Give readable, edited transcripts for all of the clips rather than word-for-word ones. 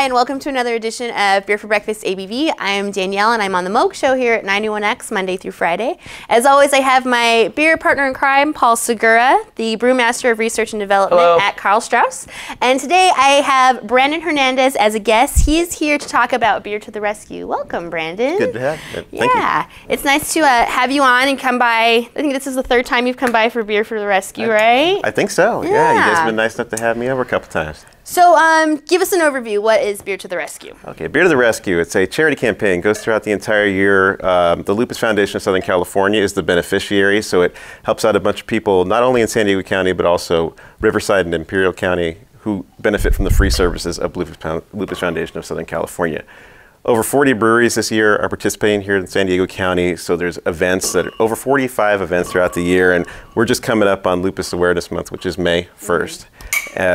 Hi, and welcome to another edition of Beer for Breakfast ABV. I am Danielle, and I'm on the Moke Show here at 91X Monday through Friday. As always, I have my beer partner in crime, Paul Segura, the Brewmaster of Research and Development at Karl Strauss. And today I have Brandon Hernandez as a guest. He is here to talk about Beer to the Rescue. Welcome, Brandon. Good to have you. Thank you. It's nice to have you on and come by. I think this is the third time you've come by for Beer for the Rescue, right? I think so. Yeah, you guys have been nice enough to have me over a couple times. So give us an overview. What is Beer to the Rescue? Okay, Beer to the Rescue. It's a charity campaign. It goes throughout the entire year. The Lupus Foundation of Southern California is the beneficiary, so it helps out a bunch of people, not only in San Diego County, but also Riverside and Imperial County, who benefit from the free services of Lupus Foundation of Southern California. Over 40 breweries this year are participating here in San Diego County, so there's events that are over 45 events throughout the year, and we're just coming up on Lupus Awareness Month, which is May 1st.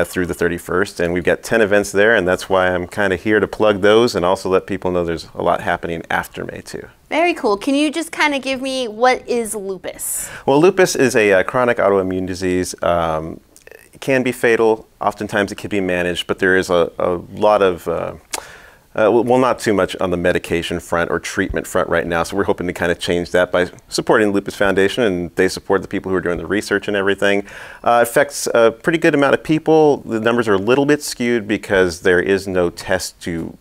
Through the 31st, and we've got 10 events there, and that's why I'm kind of here to plug those and also let people know there's a lot happening after May too. Very cool. Can you just kind of give me what is lupus? Well, lupus is a chronic autoimmune disease. It can be fatal. Oftentimes it can be managed, but there is a lot of well, not too much on the medication front or treatment front right now, so we're hoping to kind of change that by supporting the Lupus Foundation, and they support the people who are doing the research and everything. It affects a pretty good amount of people. The numbers are a little bit skewed because there is no test to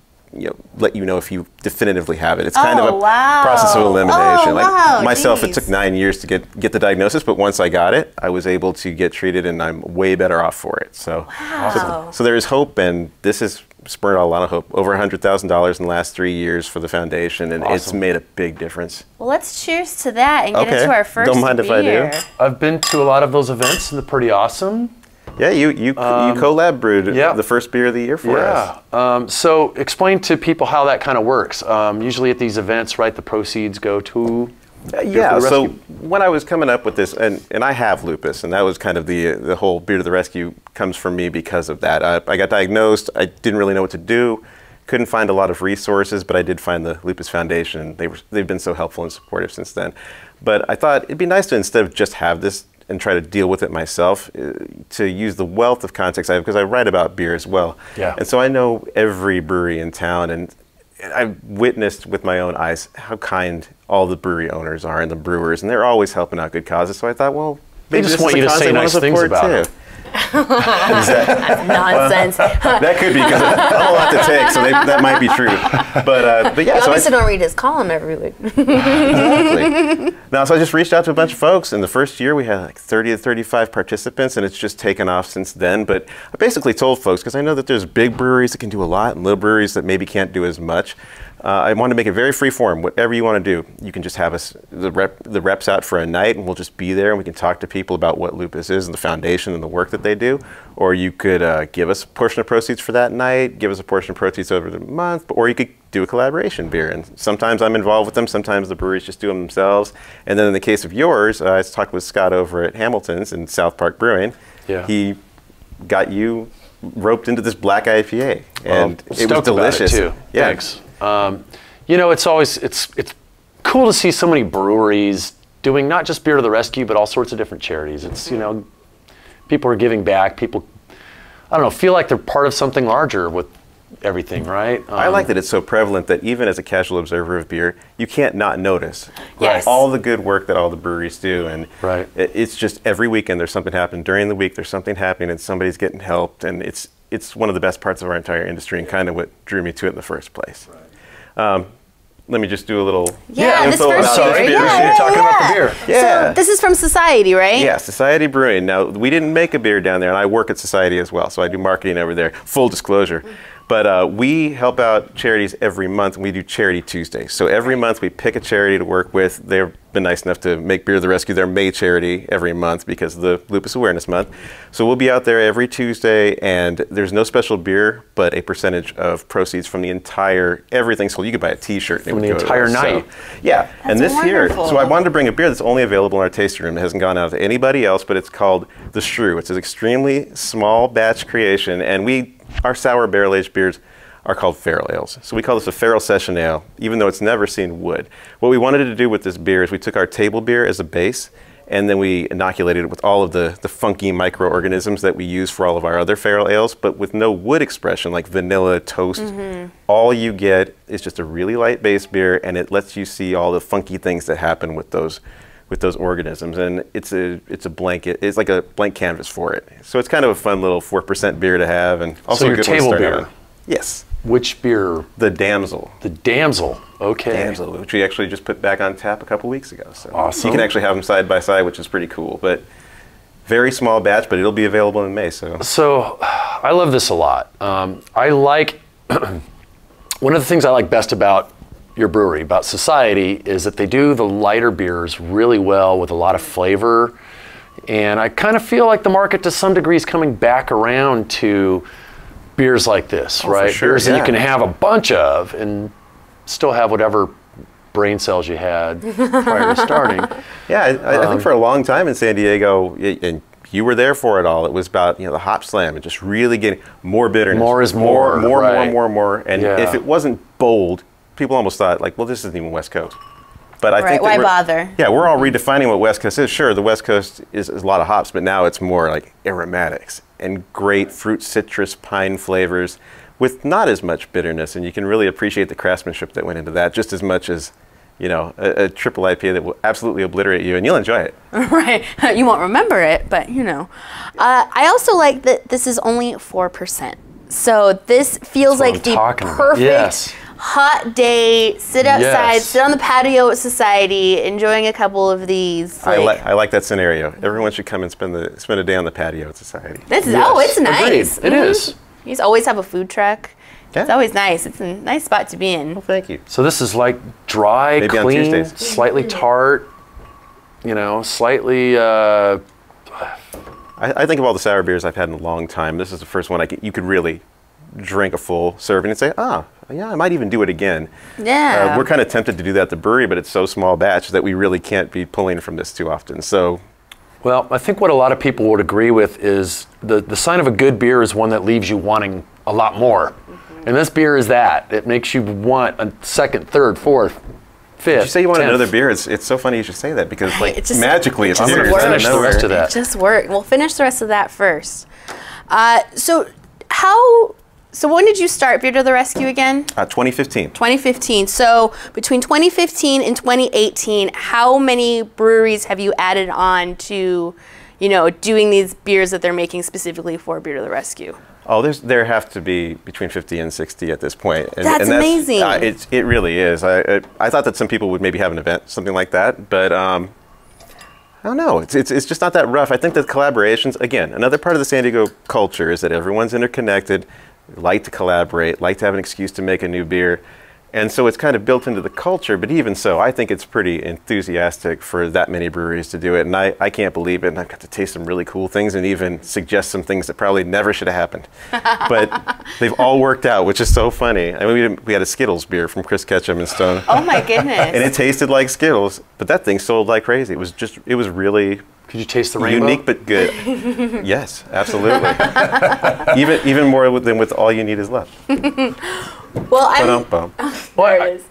let you know if you definitively have it. It's kind of a process of elimination. Myself, it took 9 years to get the diagnosis, but once I got it, I was able to get treated, and I'm way better off for it. So, so there is hope, and this is spurred a lot of hope. Over $100,000 in the last 3 years for the foundation, and it's made a big difference. Well, let's cheers to that and get into our first Don't mind beer. if I do. I've been to a lot of those events, and they're pretty awesome. Yeah, you collab brewed the first beer of the year for us. So explain to people how that kind of works. Usually at these events, right, the proceeds go to so when I was coming up with this, and I have lupus, and that was kind of the whole Beer to the Rescue comes from me because of that. I got diagnosed. I didn't really know what to do. Couldn't find a lot of resources, but I did find the Lupus Foundation. They've been so helpful and supportive since then. But I thought it'd be nice to, instead of just have this and try to deal with it myself, to use the wealth of context I have, because I write about beer as well. Yeah. And so I know every brewery in town, and I've witnessed with my own eyes how kind all the brewery owners are and the brewers, and they're always helping out good causes. So I thought, well, maybe they just want you to say nice things about it. That's nonsense. That could be, because I'm a lot to take, so that might be true. But yeah. You obviously don't read his column every week. Exactly. Now, so I just reached out to a bunch of folks. In the first year, we had like 30 to 35 participants, and it's just taken off since then. But I basically told folks, because I know that there's big breweries that can do a lot and little breweries that maybe can't do as much. I want to make it very free form. Whatever you want to do, you can just have us, the reps out for a night, and we'll just be there, and we can talk to people about what lupus is and the foundation and the work that they do. Or you could give us a portion of proceeds for that night, give us a portion of proceeds over the month, or you could do a collaboration beer. And sometimes I'm involved with them, sometimes the breweries just do them themselves. And then in the case of yours, I talked with Scott over at Hamilton's in South Park Brewing. Yeah. He got you roped into this black IPA, and it was delicious. Too. Yeah. Thanks. You know, it's cool to see so many breweries doing not just Beer to the Rescue, but all sorts of different charities. It's, you know, people are giving back. People, I don't know, feel like they're part of something larger with everything, right? I like that it's so prevalent that even as a casual observer of beer, you can't not notice all the good work that all the breweries do. And it's just every weekend there's something happening. During the week there's something happening and somebody's getting helped. And it's one of the best parts of our entire industry, and kind of what drew me to it in the first place. Let me just do a little info about this beer. You're talking about the beer. So this is from Society, right? Yeah, Society Brewing. Now, we didn't make a beer down there, and I work at Society as well, so I do marketing over there, full disclosure. But we help out charities every month, and we do Charity Tuesdays. So every month we pick a charity to work with. They've been nice enough to make Beer to the Rescue their May charity every month because of the Lupus Awareness Month. So we'll be out there every Tuesday, and there's no special beer, but a percentage of proceeds from the entire everything. So you could buy a T-shirt. From the entire night. So, yeah, and this year, so I wanted to bring a beer that's only available in our tasting room. It hasn't gone out to anybody else, but it's called The Shrew. It's an extremely small batch creation, and our sour barrel-aged beers are called feral ales. So we call this a feral session ale, even though it's never seen wood. What we wanted to do with this beer is we took our table beer as a base, and then we inoculated it with all of the funky microorganisms that we use for all of our other feral ales, but with no wood expression like vanilla, toast. All you get is just a really light base beer, and it lets you see all the funky things that happen with those organisms. And it's a blanket. It's like a blank canvas for it. So it's kind of a fun little 4% beer to have, and also so a your good one to table start beer. out. Yes. Which beer? The Damsel. The Damsel. Okay. Damsel, which we actually just put back on tap a couple weeks ago. So awesome. you can actually have them side by side, which is pretty cool. But very small batch, but it'll be available in May. So I love this a lot. I like one of the things I like best about your brewery, about Society, is that they do the lighter beers really well with a lot of flavor. And I kind of feel like the market to some degree is coming back around to beers like this, right? For sure, beers that yeah. you can have a bunch of and still have whatever brain cells you had prior to starting. Yeah, I think for a long time in San Diego, and you were there for it all, it was about the hop slam and just really getting more bitterness. More is more. Right. more. And if it wasn't bold, people almost thought like, well, this isn't even West Coast. But I think why bother? Yeah, we're all redefining what West Coast is. Sure, the West Coast is a lot of hops, but now it's more like aromatics and great fruit, citrus, pine flavors with not as much bitterness. And you can really appreciate the craftsmanship that went into that just as much as, a triple IPA that will absolutely obliterate you, and you'll enjoy it. Right. You won't remember it, but I also like that this is only 4%. So this feels like the perfect hot day, sit outside, sit on the patio at Society, enjoying a couple of these. I like that scenario. Everyone should come and spend a day on the patio at Society. It's nice. Agreed. It is. You just always have a food truck. Yeah. It's always nice. It's a nice spot to be in. Well, thank you. So this is like dry, Maybe clean, slightly tart, slightly... I think of all the sour beers I've had in a long time, this is the first one you could really drink a full serving and say, yeah, I might even do it again. Yeah. We're kind of tempted to do that at the brewery, but it's so small batch that we really can't be pulling from this too often. So, well, I think what a lot of people would agree with is the sign of a good beer is one that leaves you wanting a lot more. And this beer is that. It makes you want a second, third, fourth, fifth. Did you say you wanted 10th. another beer? It's so funny you should say that because magically it's I'm here. going to finish the rest of that. It just worked. We'll finish the rest of that first. So when did you start Beer to the Rescue again? 2015. 2015. So between 2015 and 2018, how many breweries have you added on to, doing these beers that they're making specifically for Beer to the Rescue? Oh, there have to be between 50 and 60 at this point. And that's amazing. It really is. I thought that some people would maybe have an event, something like that, but I don't know. It's just not that rough. I think that collaborations, again, another part of the San Diego culture is that everyone's interconnected, like to collaborate, like to have an excuse to make a new beer. And so it's kind of built into the culture, but even so, I think it's pretty enthusiastic for that many breweries to do it. And I can't believe it, and I've got to taste some really cool things and even suggest some things that probably never should have happened. But they've all worked out, which is so funny. I mean, we had a Skittles beer from Chris Ketchum and Stone. Oh my goodness. And it tasted like Skittles, but that thing sold like crazy. It was really... Could you taste the rainbow? Unique but good. Yes, absolutely. even more than with All You Need Is Love. Well,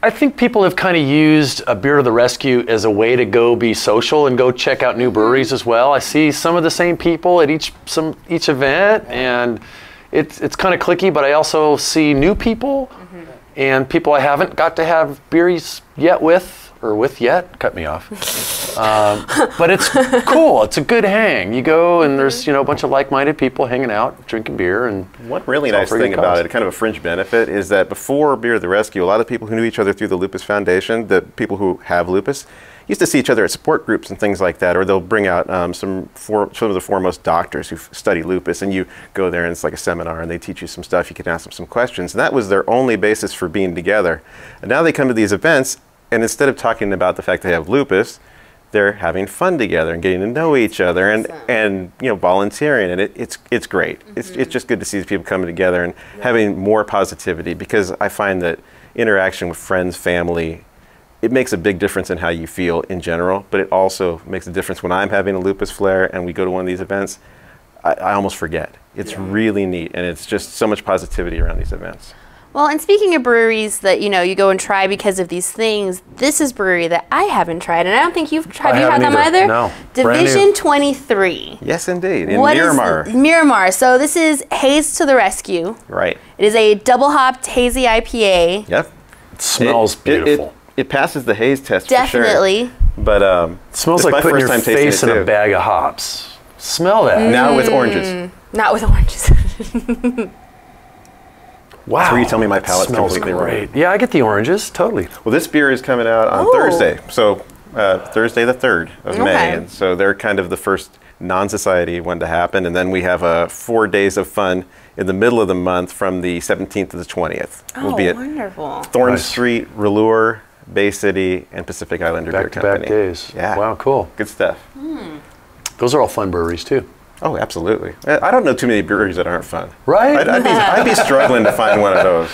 I think people have kind of used a Beer to the Rescue as a way to go be social and go check out new breweries as well. I see some of the same people at each event, and it's kind of cliquey, but I also see new people and people I haven't got to have beers yet with. Cut me off. But it's cool. It's a good hang. You go and there's a bunch of like-minded people hanging out, drinking beer, and one really nice thing about it, kind of a fringe benefit, is that before Beer to the Rescue, a lot of people who knew each other through the Lupus Foundation, the people who have lupus, used to see each other at support groups and things like that, or they'll bring out some of the foremost doctors who study lupus, and you go there and it's like a seminar and they teach you some stuff. You can ask them some questions, and that was their only basis for being together. And now they come to these events, and instead of talking about the fact they have lupus, they're having fun together and getting to know each other and volunteering, and it's great. It's just good to see people coming together and having more positivity, because I find that interaction with friends, family, it makes a big difference in how you feel in general, but it also makes a difference when I'm having a lupus flare and we go to one of these events. I almost forget. It's really neat, and it's just so much positivity around these events. Well, and speaking of breweries that, you know, you go and try because of these things, this is brewery that I haven't tried, and I don't think you've tried. Have you had them either? No. Division 23. Yes, indeed. In What Miramar. is Miramar. So this is Haze to the rescue. Right. It is a double hopped hazy IPA. Yep. It smells beautiful. It passes the haze test Definitely. for sure. But it smells like putting your face in a bag of hops. Smell that. Now with oranges. Not with oranges. Wow. That's where you tell me my palate's smells completely great. wrong. Yeah, I get the oranges, totally. Well, this beer is coming out on Thursday. So Thursday the 3rd of May. And so they're kind of the first non-society one to happen. And then we have 4 days of fun in the middle of the month from the 17th to the 20th. We'll be at wonderful. Thorn Street, Relure, Bay City, and Pacific Islander Beer Company. Back-to-back days. Yeah. Wow, cool. Good stuff. Those are all fun breweries, too. Oh, absolutely. I don't know too many breweries that aren't fun. Right? I'd be struggling to find one of those,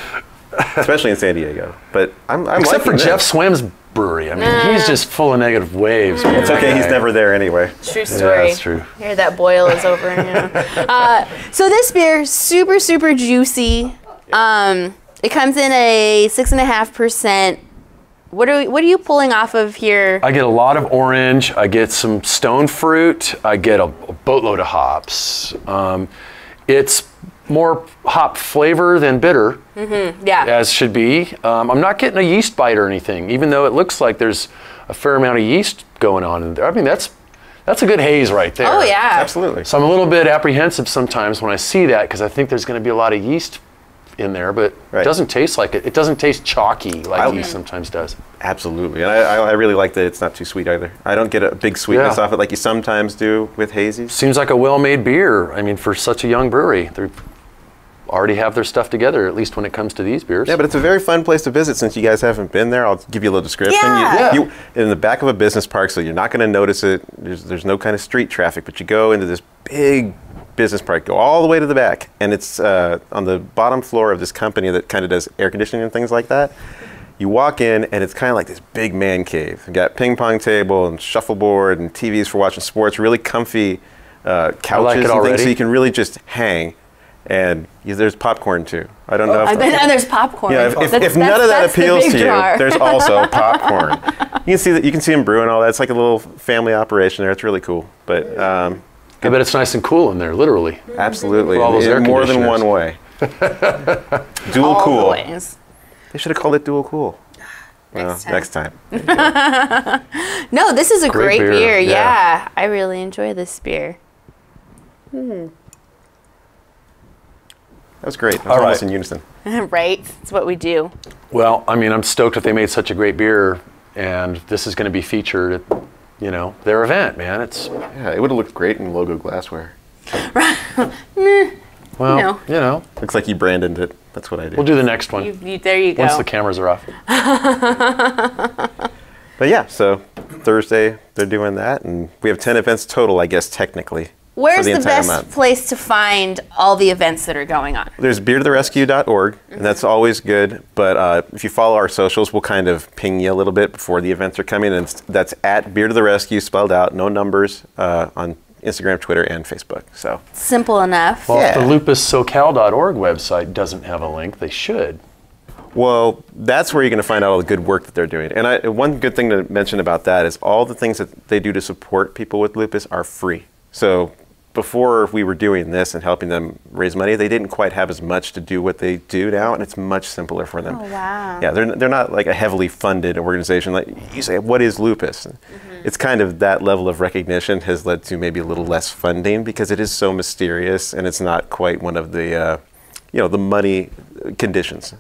especially in San Diego. But I'm Except for liking Jeff this. Swam's brewery. I mean, he's just full of negative waves. Man. It's okay. He's never there anyway. True story. Yeah, that's true. Here, that boil is over. So this beer, super, super juicy. It comes in a 6.5%. What are you pulling off of here? I get a lot of orange. I get some stone fruit. I get a boatload of hops. It's more hop flavor than bitter, Yeah. as should be. I'm not getting a yeast bite or anything, even though it looks like there's a fair amount of yeast going on in there. I mean, that's a good haze right there. Oh yeah. Absolutely. So I'm a little bit apprehensive sometimes when I see that because I think there's going to be a lot of yeast in there, but it doesn't taste like it. It doesn't taste chalky like yeast sometimes does. Absolutely. And I really like that it's not too sweet either. I don't get a big sweetness off it like you sometimes do with hazies. Seems like a well-made beer. I mean, for such a young brewery, they already have their stuff together, at least when it comes to these beers. Yeah, but it's a very fun place to visit. Since you guys haven't been there, I'll give you a little description. Yeah. You in the back of a business park, so you're not going to notice it. There's no kind of street traffic, but you go into this big business park, go all the way to the back, and it's on the bottom floor of this company that kind of does air conditioning and things like that. You walk in, and it's kind of like this big man cave. You got ping pong table and shuffleboard and TVs for watching sports, really comfy couches and things, so you can really just hang. And there's popcorn too. I don't know. And there's popcorn. Yeah, if none of that appeals to you, there's also popcorn. You can see them brewing all that. It's like a little family operation there. It's really cool. But I bet it's nice and cool in there, literally. Absolutely. For all those air more than conditioners. one way. Dual All cool. ways. They should have called it dual cool. Next time. No, this is a great beer, beer. yeah. Yeah, I really enjoy this beer. That was great. That was All almost right. in unison. Right? It's what we do. Well, I mean, I'm stoked that they made such a great beer, and this is going to be featured at, their event, man. Yeah, it would have looked great in logo glassware. Well, No. Looks like you branded it. That's what I did. we'll do the next one There you go. once the cameras are off. But yeah, so Thursday they're doing that, and we have 10 events total, I guess, technically. Where's for the entire best month. place to find all the events that are going on? There's beertotherescue.org, and that's always good. But if you follow our socials, we'll kind of ping you a little bit before the events are coming. And that's at Beer to the Rescue, spelled out, no numbers, on Instagram, Twitter, and Facebook. So Simple enough. Well, Yeah. if the lupussocal.org website doesn't have a link, they should. well, that's where you're going to find out all the good work that they're doing. And one good thing to mention about that is all the things that they do to support people with lupus are free. So before we were doing this and helping them raise money, they didn't quite have as much to do what they do now, and it's much simpler for them. Oh, wow. Yeah, they're not like a heavily funded organization. Like you say, what is lupus? It's kind of that level of recognition has led to maybe a little less funding because it is so mysterious and it's not quite one of the, the money conditions.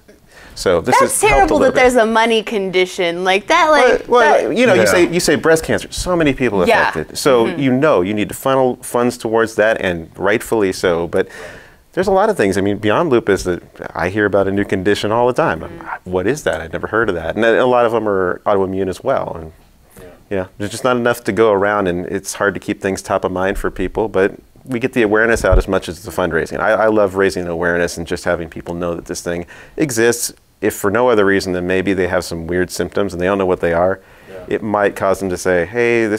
So this That's terrible that there's a money condition like that. You say breast cancer, so many people Yeah. affected. So you need to funnel funds towards that, and rightfully so. But there's a lot of things. I mean, beyond lupus, that I hear about a new condition all the time. What is that? I'd never heard of that. And a lot of them are autoimmune as well. And there's just not enough to go around, and it's hard to keep things top of mind for people. But we get the awareness out as much as the fundraising. I love raising awareness and just having people know that this thing exists. If for no other reason than maybe they have some weird symptoms and they don't know what they are, it might cause them to say, hey, I've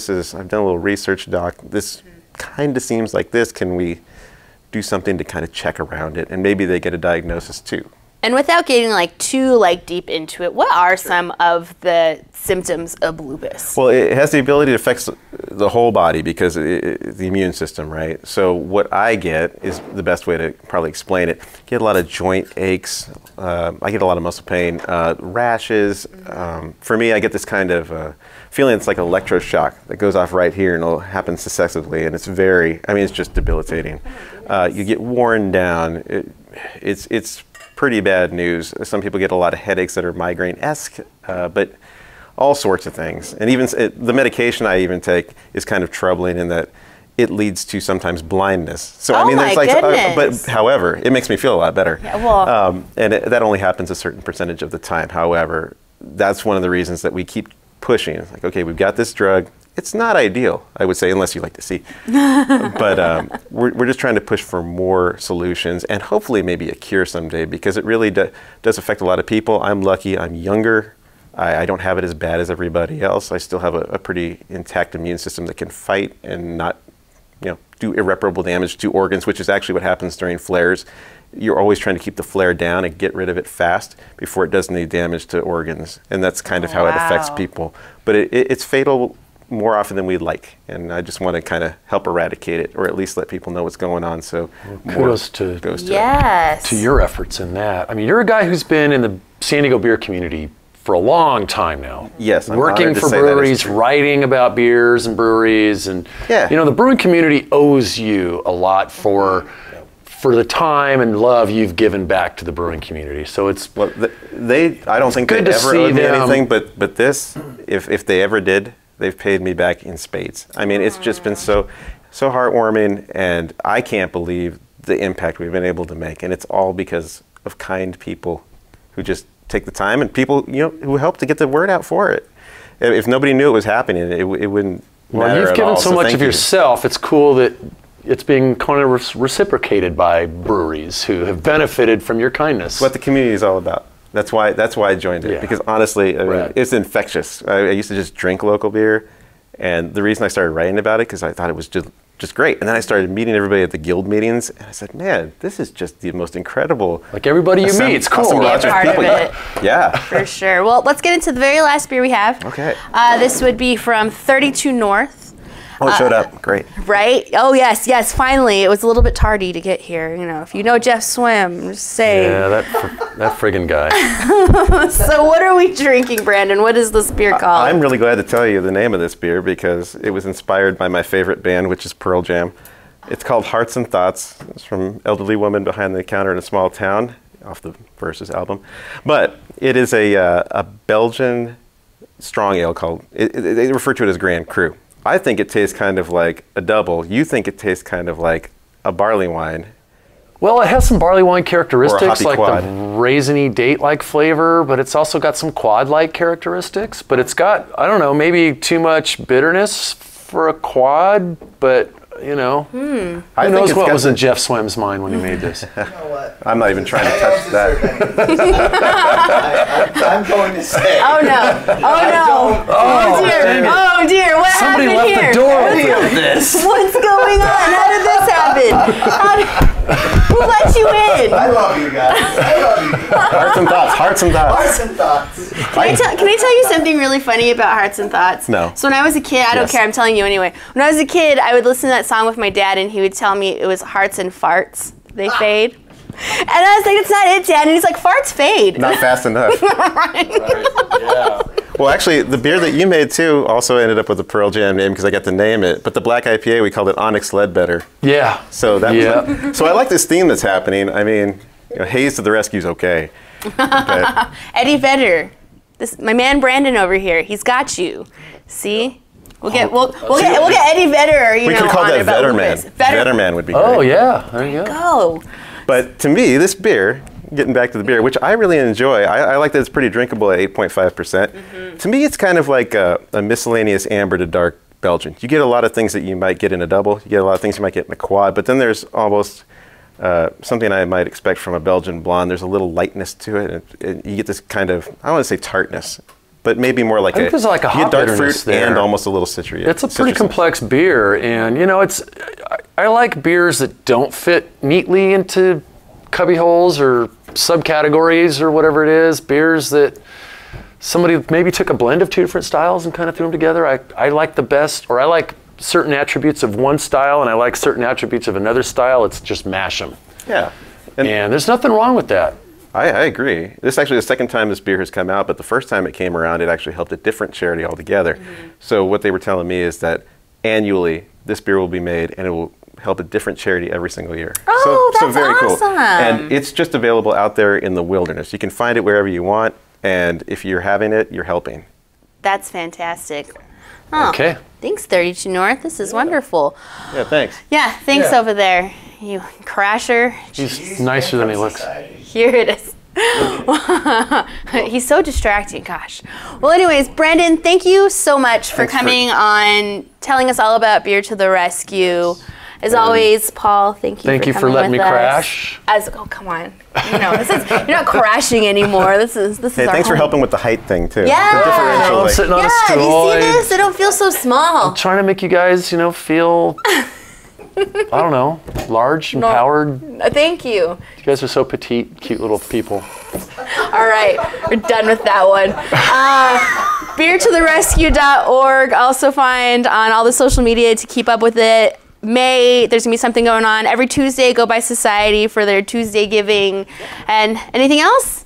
done a little research, doc. This kind of seems like this. Can we do something to kind of check around it? And maybe they get a diagnosis too. And without getting like too like deep into it, what are some of the symptoms of lupus? Well, it has the ability to affect the whole body because the immune system, right? So what I get is the best way to probably explain it. Get a lot of joint aches. I get a lot of muscle pain, rashes. For me, I get this kind of feeling it's like an electroshock that goes off right here and it'll happen successively, and it's it's just debilitating. You get worn down. It's pretty bad news. Some people get a lot of headaches that are migraine-esque, but all sorts of things. And even the medication I even take is kind of troubling in that it leads to sometimes blindness. So there's like, but however, it makes me feel a lot better. Yeah, well, and that only happens a certain percentage of the time. However, that's one of the reasons that we keep pushing. It's like, okay, we've got this drug. It's not ideal, I would say, unless you like to see. But we're just trying to push for more solutions and hopefully maybe a cure someday, because it really does affect a lot of people. I'm lucky. I'm younger. I don't have it as bad as everybody else. I still have a pretty intact immune system that can fight and not do irreparable damage to organs, which is actually what happens during flares. You're always trying to keep the flare down and get rid of it fast before it does any damage to organs. And that's kind of how it affects people. But it's fatal more often than we'd like, and I just want to kind of help eradicate it, or at least let people know what's going on. So kudos to your efforts in that. I mean, you're a guy who's been in the San Diego beer community for a long time now. Yes, I'm working for breweries, writing about beers and breweries, and the brewing community owes you a lot for the time and love you've given back to the brewing community. So it's I don't think they ever owed me anything, but this, if they ever did, they've paid me back in spades. I mean, it's just been so heartwarming, and I can't believe the impact we've been able to make. And it's all because of kind people who just take the time, and people who help to get the word out for it. If nobody knew it was happening, it wouldn't matter you've at given all. so much of yourself. It's cool that it's being kind of reciprocated by breweries who have benefited from your kindness. It's what the community is all about. That's why I joined it, because honestly, it's infectious. I used to just drink local beer, and the reason I started writing about it because I thought it was just great. And then I started meeting everybody at the guild meetings, and I said, man, this is just the most incredible. Like everybody you meet, it's cool. Be a part of it. Yeah. For sure. Well, let's get into the very last beer we have. Okay. This would be from 32 North. Oh, it showed up. Great. Right? Oh, yes, finally. It was a little bit tardy to get here. If you know Jeff Swim, just say. Yeah, that friggin' guy. So what are we drinking, Brandon? What is this beer called? I'm really glad to tell you the name of this beer because it was inspired by my favorite band, which is Pearl Jam. It's called Hearts and Thoughts. It's from Elderly Woman Behind the Counter in a Small Town, off the Versus album. But it is a Belgian strong ale called, they refer to it as Grand Cru. I think it tastes kind of like a double. You think it tastes kind of like a barley wine. Well, it has some barley wine characteristics, like quad. the raisiny date-like flavor, but it's also got some quad-like characteristics. But it's got, I don't know, maybe too much bitterness for a quad, but who knows what was in Jeff Swim's mind when he made this. You know what? I'm not even trying to touch that. I'm going to say. Oh no! Oh dear! Oh dear! What Somebody happened left here? the door open. This. What's going on? How did this happen? Who let you in? I love you guys. I love you. Hearts and Thoughts. Hearts and Thoughts. Hearts and thoughts. Can I tell you something really funny about Hearts and Thoughts? No. So when I was a kid, I don't care. I'm telling you anyway. When I was a kid, I would listen to that song with my dad, and he would tell me it was hearts and farts. They fade. And I was like, it's not it, Dad. And he's like, farts fade. Not fast enough. Right, yeah. Well, actually, the beer that you made, too, also ended up with a Pearl Jam name because I got to name it. But the black IPA, we called it Onyx Ledbetter. Yeah. So so I like this theme that's happening. I mean, Haze to the rescue is okay. But Eddie Vedder. My man Brandon over here. He's got you. See? We'll get Eddie Vedder. we could call that Vetterman. Vetterman would be great. Oh, yeah. There you go. But to me, this beer, getting back to the beer, which I really enjoy, I like that it's pretty drinkable at 8.5%. To me, it's kind of like a miscellaneous amber to dark Belgian. You get a lot of things that you might get in a double. You get a lot of things you might get in a quad. But then there's almost something I might expect from a Belgian blonde. There's a little lightness to it. And you get this kind of, I don't want to say tartness, but maybe more like there's like a hop dark fruit there. and almost a little citrusy. It's a pretty complex beer, and I like beers that don't fit neatly into cubby holes or subcategories or whatever it is, beers that somebody maybe took a blend of 2 different styles and kind of threw them together. I like the best, or I like certain attributes of one style and I like certain attributes of another style. It's just mash them. Yeah. And there's nothing wrong with that. I agree. This is actually the second time this beer has come out, but the first time it came around, it actually helped a different charity altogether. So what they were telling me is that annually this beer will be made and it will help a different charity every single year. Oh, that's very awesome. Cool. And it's just available out there in the wilderness. You can find it wherever you want, and if you're having it, you're helping. That's fantastic. Oh, Okay. thanks, 32 North. This is wonderful. Yeah, thanks. Yeah, thanks over there, you crasher. He's nicer than he looks. Here it is. He's so distracting, gosh. Well, anyways, Brandon, thank you so much for coming on, telling us all about Beer to the Rescue. As always, Paul, thank you for coming letting me with us. crash. Oh, come on. You know, you're not crashing anymore. This is Hey, our thanks for home. helping with the height thing, too. Yeah. The differential. I'm like- sitting on a Yeah, do stool. you see this? I don't feel so small. Trying to make you guys, feel, I don't know, large, empowered. Thank you. You guys are so petite, cute little people. All right, we're done with that one. BeerToTheRescue.org. Also find on all the social media to keep up with it. There's gonna be something going on every Tuesday. Go by Society for their Tuesday giving. And anything else?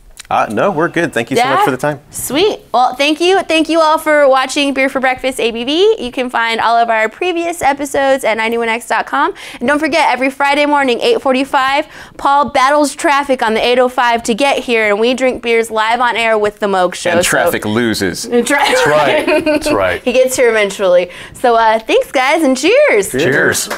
No, we're good. Thank you so much for the time. Sweet. Well, thank you. Thank you all for watching Beer for Breakfast ABV. You can find all of our previous episodes at 91x.com. And don't forget, every Friday morning, 8:45, Paul battles traffic on the 805 to get here, and we drink beers live on air with the Moog Show. And traffic loses. That's That's right. That's right. He gets here eventually. So thanks, guys, and cheers. Cheers.